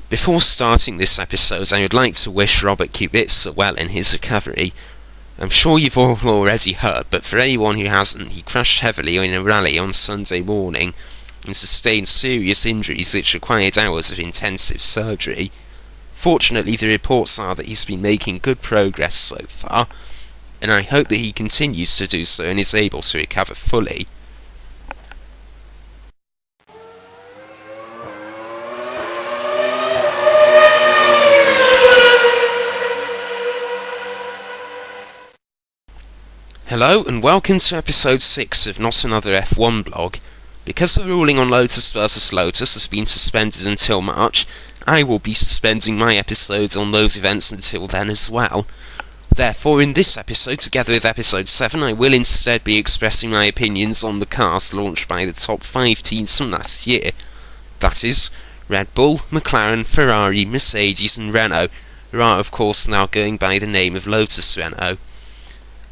Before starting this episode, I would like to wish Robert Kubica well in his recovery. I'm sure you've all already heard, but for anyone who hasn't, he crashed heavily in a rally on Sunday morning and sustained serious injuries which required hours of intensive surgery. Fortunately, the reports are that he's been making good progress so far, and I hope that he continues to do so and is able to recover fully. Hello and welcome to episode 6 of Not Another F1 blog. Because the ruling on Lotus vs Lotus has been suspended until March, I will be suspending my episodes on those events until then as well. Therefore, in this episode, together with episode 7, I will instead be expressing my opinions on the cars launched by the top 5 teams from last year. That is, Red Bull, McLaren, Ferrari, Mercedes and Renault, who are of course now going by the name of Lotus Renault.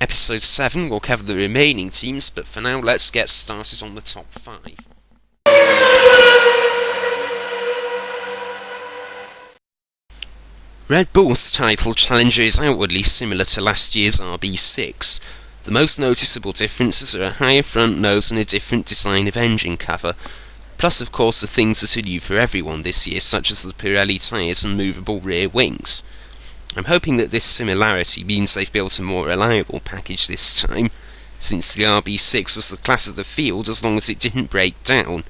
Episode 7 will cover the remaining teams, but for now let's get started on the top 5. Red Bull's title challenger is outwardly similar to last year's RB6. The most noticeable differences are a higher front nose and a different design of engine cover, plus of course the things that are new for everyone this year, such as the Pirelli tyres and movable rear wings. I'm hoping that this similarity means they've built a more reliable package this time, since the RB6 was the class of the field as long as it didn't break down.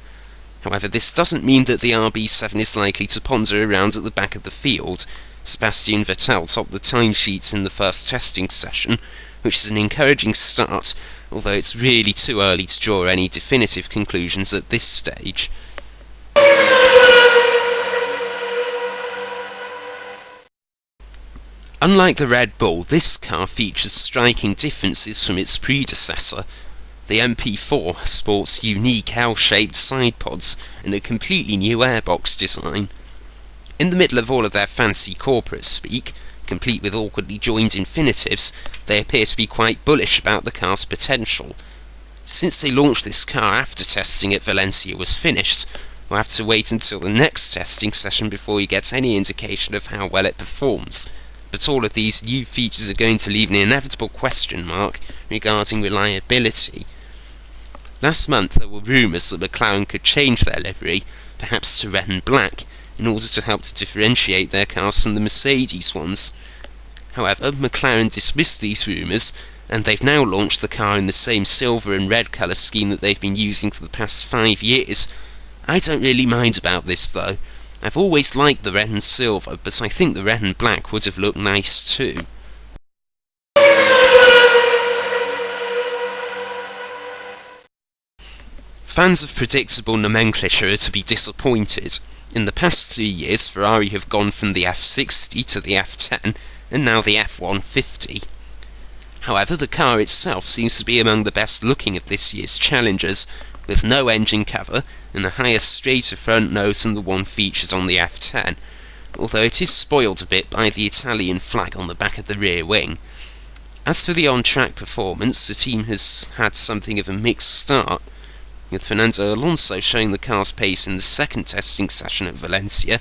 However, this doesn't mean that the RB7 is likely to ponder around at the back of the field. Sebastian Vettel topped the timesheets in the first testing session, which is an encouraging start, although it's really too early to draw any definitive conclusions at this stage. Unlike the Red Bull, this car features striking differences from its predecessor. The MP4 sports unique L-shaped side pods and a completely new airbox design. In the middle of all of their fancy corporate speak, complete with awkwardly joined infinitives, they appear to be quite bullish about the car's potential. Since they launched this car after testing at Valencia was finished, we'll have to wait until the next testing session before we get any indication of how well it performs. But all of these new features are going to leave an inevitable question mark regarding reliability. Last month there were rumours that McLaren could change their livery, perhaps to red and black, in order to help to differentiate their cars from the Mercedes ones. However, McLaren dismissed these rumours, and they've now launched the car in the same silver and red colour scheme that they've been using for the past 5 years. I don't really mind about this though. I've always liked the red and silver, but I think the red and black would have looked nice too. Fans of predictable nomenclature are to be disappointed. In the past 3 years, Ferrari have gone from the F60 to the F10, and now the F150. However, the car itself seems to be among the best looking of this year's challengers, with no engine cover and a higher, straighter front nose than the one featured on the F10, although it is spoiled a bit by the Italian flag on the back of the rear wing. As for the on-track performance, the team has had something of a mixed start, with Fernando Alonso showing the car's pace in the second testing session at Valencia,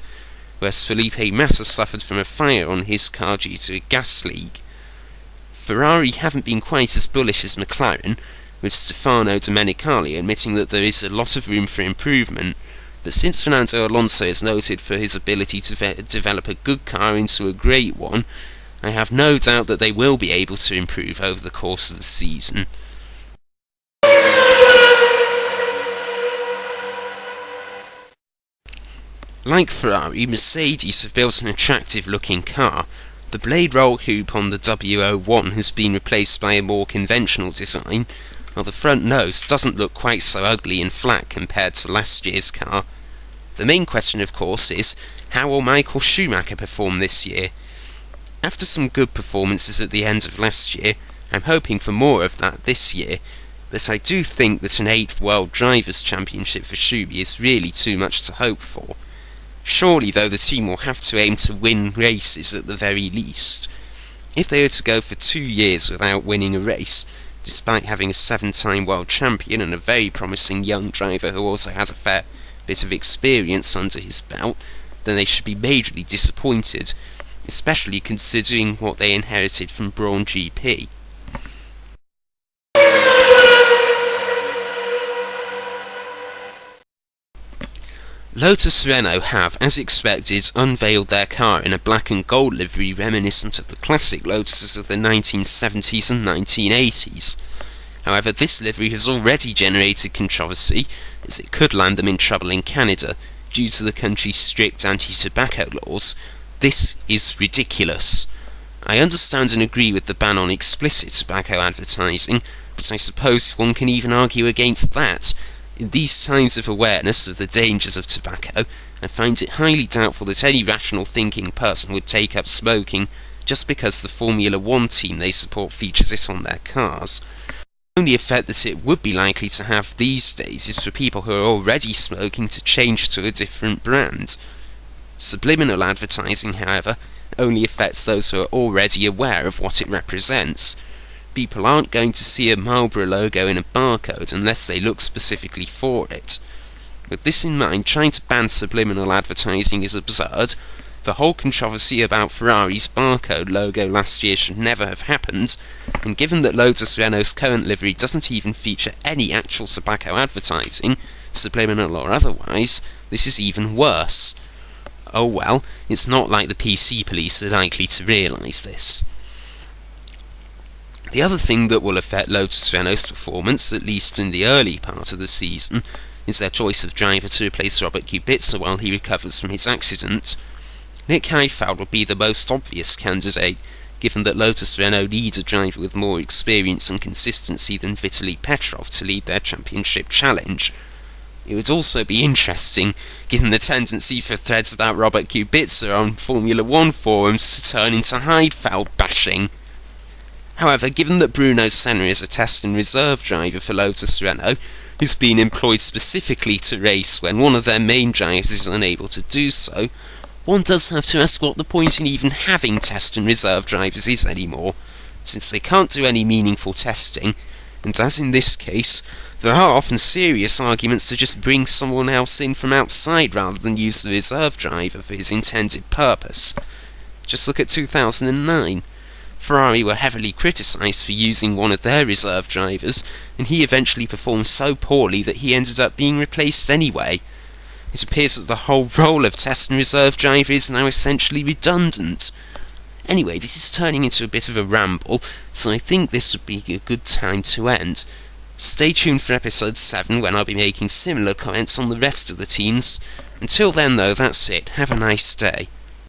whereas Felipe Massa suffered from a fire on his car due to a gas leak. Ferrari haven't been quite as bullish as McLaren, with Stefano Domenicali admitting that there is a lot of room for improvement, but since Fernando Alonso is noted for his ability to develop a good car into a great one, I have no doubt that they will be able to improve over the course of the season. Like Ferrari, Mercedes have built an attractive looking car. The blade roll hoop on the W01 has been replaced by a more conventional design, while the front nose doesn't look quite so ugly and flat compared to last year's car. The main question, of course, is how will Michael Schumacher perform this year? After some good performances at the end of last year, I'm hoping for more of that this year, but I do think that an 8th World Drivers' Championship for Schumi is really too much to hope for. Surely, though, the team will have to aim to win races at the very least. If they were to go for 2 years without winning a race, despite having a 7-time world champion and a very promising young driver who also has a fair bit of experience under his belt, then they should be majorly disappointed, especially considering what they inherited from Brawn GP. Lotus Renault have, as expected, unveiled their car in a black and gold livery reminiscent of the classic Lotuses of the 1970s and 1980s. However, this livery has already generated controversy, as it could land them in trouble in Canada due to the country's strict anti-tobacco laws. This is ridiculous. I understand and agree with the ban on explicit tobacco advertising, but I suppose one can even argue against that. In these times of awareness of the dangers of tobacco, I find it highly doubtful that any rational thinking person would take up smoking just because the Formula 1 team they support features it on their cars. The only effect that it would be likely to have these days is for people who are already smoking to change to a different brand. Subliminal advertising, however, only affects those who are already aware of what it represents. People aren't going to see a Marlboro logo in a barcode unless they look specifically for it. With this in mind, trying to ban subliminal advertising is absurd. The whole controversy about Ferrari's barcode logo last year should never have happened, and given that Lotus Renault's current livery doesn't even feature any actual tobacco advertising, subliminal or otherwise, this is even worse. Oh well, it's not like the PC police are likely to realise this. The other thing that will affect Lotus Renault's performance, at least in the early part of the season, is their choice of driver to replace Robert Kubica while he recovers from his accident. Nick Heidfeld would be the most obvious candidate, given that Lotus Renault needs a driver with more experience and consistency than Vitaly Petrov to lead their championship challenge. It would also be interesting, given the tendency for threads about Robert Kubica on Formula 1 forums to turn into Heidfeld bashing. However, given that Bruno Senna is a test and reserve driver for Lotus Renault, who's been employed specifically to race when one of their main drivers is unable to do so, one does have to ask what the point in even having test and reserve drivers is anymore, since they can't do any meaningful testing, and as in this case, there are often serious arguments to just bring someone else in from outside rather than use the reserve driver for his intended purpose. Just look at 2009. Ferrari were heavily criticised for using one of their reserve drivers, and he eventually performed so poorly that he ended up being replaced anyway. It appears that the whole role of test and reserve driver is now essentially redundant. Anyway, this is turning into a bit of a ramble, so I think this would be a good time to end. Stay tuned for episode 7 when I'll be making similar comments on the rest of the teams. Until then though, that's it. Have a nice day.